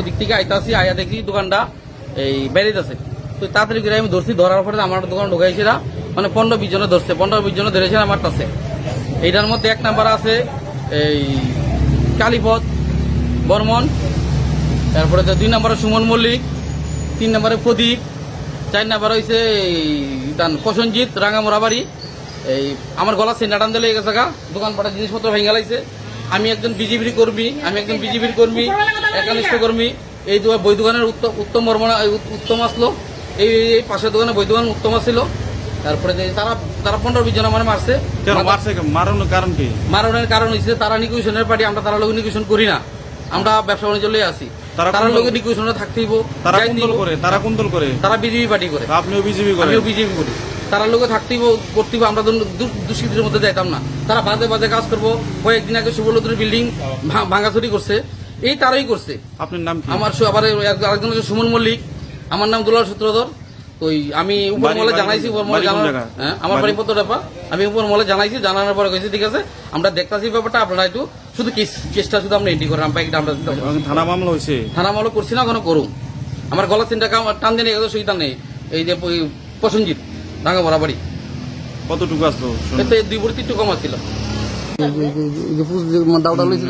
দিক থেকে আইতাছি, আয়া দেখি দোকানটা এই বেরিয়েছে। তো তাড়াতাড়ি করে আমি ধরছি, ধরার পরে আমার দোকান ঢুকাইছিলাম, মানে 15-20 জনে ধরছে, 15-20 জনে ধরেছে আমার কাছে। এইটার মধ্যে 1 নাম্বার আছে এই কালীপদ বর্মন, তারপরে 2 নাম্বারে সুমন মল্লিক, 3 নাম্বারে প্রদীপ, 4 নাম্বার হয়েছে প্রসেনজিৎ রাঙ্গামোড়া বাড়ি। এই আমার গলা সেন্টা টান দিলে গেছে গা, দোকান পাটা জিনিসপত্র ভেঙে লাইছে। আমি একজন বিজেপির কর্মী, একনিষ্ঠ কর্মী। এই বই দোকানের উত্তম আসলো, এই পাশের দোকানে বই দোকান উত্তম আসছিল। তারপরে তারা 15-20 জন আমার মারছে। মারানোর কারণ কি? মারণের কারণ হচ্ছে তারা নিকুশনের পার্টি, আমরা তারা লোক নিকুশন করি না, আমরা ব্যবসা বাণিজ্য লয়ে আছি। তারা লোক নিকুশনে থাকতেইব। তারা কোন দল করে? তারা বিজেপি পার্টি করে। আপনিও বিজেপি করেন? আমিও বিজেপি করি। তারা লোকে থাকতেইব, করতেইব, আমরা দুষ্কৃতির মধ্যে যাইতাম না। তারা বাজে বাজে কাজ করবো। কয়েকদিন আগে সুবলদ্রীর বিল্ডিং ভাঙাচুরি করছে, এই তারাই করছে। আপনার নাম কি? আমার আবার আরেকজন হচ্ছে সুমন মল্লিক, আমার নাম দুলাল সূত্রধর। তো আমি উপর মহলে জানাইছি, আমার বাড়ি পত্রটাপা। আমি উপর মহলে জানাইছি, জানানোর পরে কইছি ঠিক আছে আমরা দেখতাছি ব্যাপারটা, আপনারা একটু শুধু কেসটা শুধু আমরা এন্ট্রি করেন। আমরা থানা মামলা হয়েছে? থানা মামলা করছি না, কোনো করুন। আমার গলা চিন্তা টান দিয়ে নিয়ে গেছে, সুইতা নেই। এই যে প্রসেনজিৎ রাঙ্গামোড়া বাড়ি। কতটুকু আসতো? 2 ভর্তি একটু কম ছিল। দাউটা লইছিল